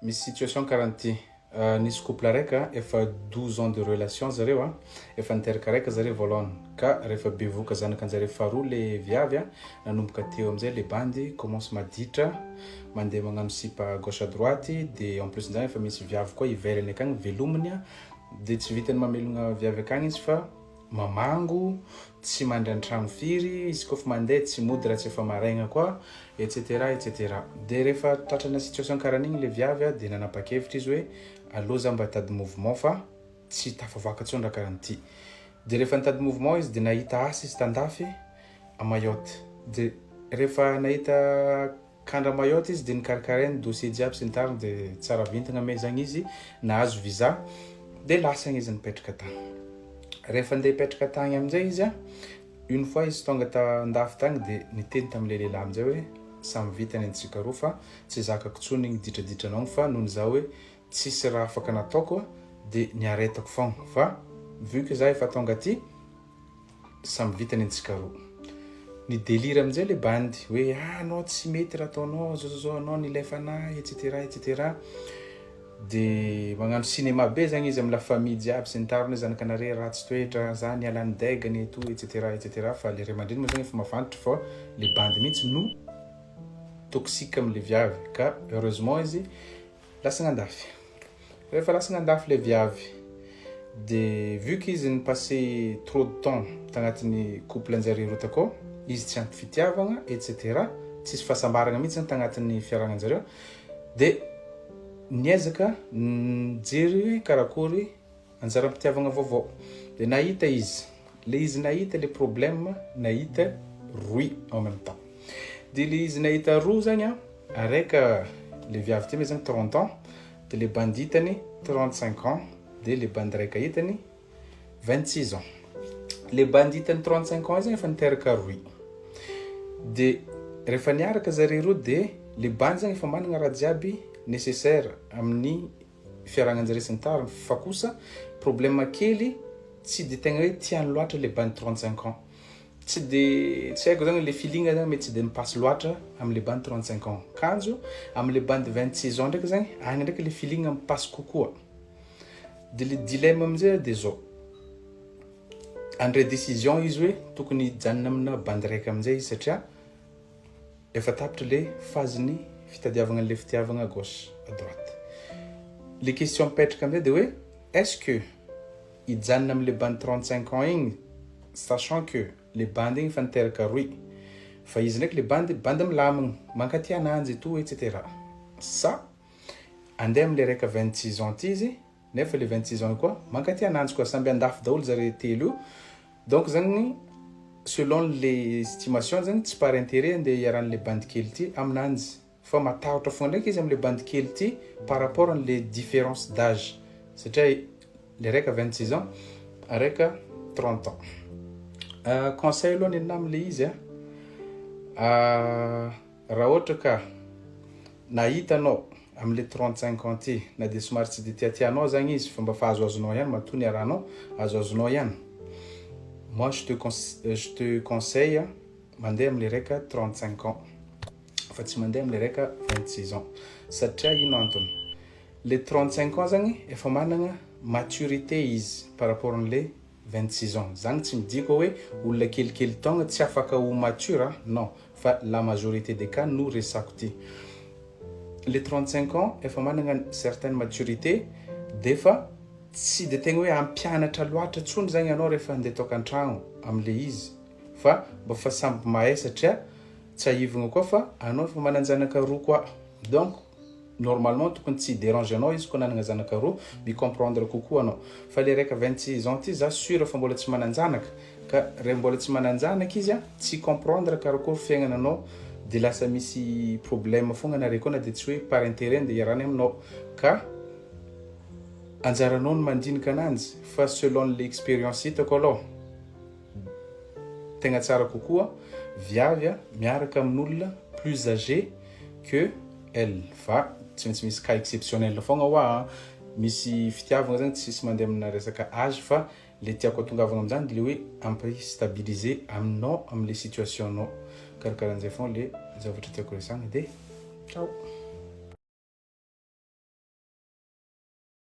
misy situation karaha nisy couple araiky efa 12 ans de relation zareo efa niteraka araiky zareo voalohany ka rehefa bevoka zanakanjareo faharoa le viavy nanomboka teo amizay le bandy commence maditra mandeha magnano sipa gauche à droite de en plus nzany efa misy viavy koa ivelany akagny velominy de tsy vitany mamelogna viavy akagny izy fa mamango tsy mandry antragno firy izy koa fa mandeha tsy mody raha tsy efa maraigna koa etc etc de rehefa tratrana situation karahan'igny le viavy de nanapa-kevitra izy hoe allo za mba tady mouvement fa tsy tafavoaka tsony raha karahan'ity de rehefa nitady mouvement izy de nahita asa izy tandafy à Mayotte de rehefa nahita kandra Mayotte izy de nikarakarainy dossier jiaby sy ny tariny de tsara vintagna me zagny izy nahazo visa de lasagna izy nipetraka tagny rehefa ndeha hipetraka tagny amizay izy une fois izy tonga tandafy tagny de niteny tamile lehilahy amizay hoe samy vitany antsika roa fa tsy zakako tsony igny ditraditranao fa noho za hoe tsisy raha afaka nataoko de niaretako fogna fa vu que za efa tonga aty samy vitany antsika roa ni délire amizay le bandy hoe anao tsy mety raha ataonao zao anao nilefanahy etc etc de magnano cinéma be zagny izy amy la famille jiaby sy ny tariny zanakanare ratsy toetra za nialany degany et tout etc etc fa le ray aman-dreny moa zagny efa mafantatra fa le bandy mihitsy no toxique amile viavy ka heureusement izy lasa gnandafy rehefa lasa gnandafy le viavy de vu qu'izy nipassé trop de temps tagnatin'ny couple anjare roa takao izy tsy ampy fitiavagna etc tsisy fahasambaragna mihitsy zany tagnatin'ny fiaragnanjareo de niezaka nijery hoe karakory anjara-pitiavagna vaovao de nahita izy le izy nahita le problème nahita roy en même temps de le izy nahita roa zagny araiky le viavy ty me zagny 30 ans de le bandy hitany 35 ans de le bandy raika hitany 26 ans le bandy hitany 35 ans zagny efa niteraka roy de rehefa niaraka zare roa de le bandy zagny efa managna raha jiaby nécessaire amin'ny fiaragnanjare sy ny tariny fa kosa problème kely tsy de tegna hoe tiany loatra le bandy 35 ans tsy de tsy haiko zagny le feeling zagny mety tsy de mipasse loatra amile bandy 35 ans kanjo amile bandy 26 ans ndraiky zagny agny ndraiky le feeling mipasse kokoa de le dilemme amizay de zao andre décision izy hoe tokony hijanona amina bandy raika amizay izy satria efa tapitra le phase-ny fitadiavagna le fitiavagna à gauche à droite les questions mipetraka amizay de hoe est-ce que hijanona amile bandy 35 ans igny sachant que le bandy igny fa niteraka roy fa izy ndraiky le bandy milamigny mankaty ananjy et tout etc sa andeha amile raika 26 ans ty izy nefa le 26 ans koa mankaty ananjy koa samby andafy daholo zare telo donc zagny selon les estimations zagny tsy par intérêt andeha hiaran'le bandy kely ty aminanjy fa matahotra fogna ndraiky izy amile bandy kely ty par rapport an'le différence d'âge satria le raika 26 ans araika 30 ans conseil aloha ninahy amile izy raha ohatra ka nahitanao amile 35 ans ty na de somary tsy de tiatianao zagny izy fa mba fa azoazonao ihany matoa ny arahanao azoazonao ihany moi je te conseille mandeha amile raika 35 ans fa tsy mandeha amile raika 26 ans satria ino antony le 35 ans zagny efa managna maturité izy par rapport an'le 26 ans zagny tsy midiko hoe olona kelikely taogna tsy afaka ho mature non fa la majorité des cas no resako ty le 35 ans efa managna certaine maturité de fa tsy de tegna hoe ampianatra loatra tsony zagny anao rehefa andeha tokantragno amile izy fa mba fa samby mahay satria tsy ahivagna koa fa anao efa mananjanaka roa koa donc normalement tokony tsy dérange anao izy koa nanagna zanaka roa micomprendre kokoa anao fa le raika 26 ans ty za sûr fa mbola tsy mananjanaka ka re mbola tsy mananjanaka izy tsy comprendre karakory fiaignananao de lasa misy problème fogna nare koa na de tsy hoe par intérêt de iarany aminao ka anjaranao no mandinika ananjy fa selon l'expérience hitako aloha tegna tsara kokoa viavy miaraka amin'olona plus âgé que elle fa tsy maintsy misy cas exceptionnel fogna hoa misy fitiavagna zagny tsisy mandeha amina resaka âge fa le tiako atongavagna amizany le hoe ampistabiliser aminao amile situationao karakarahan'izay fogna le zavatra tiako resagna de ciao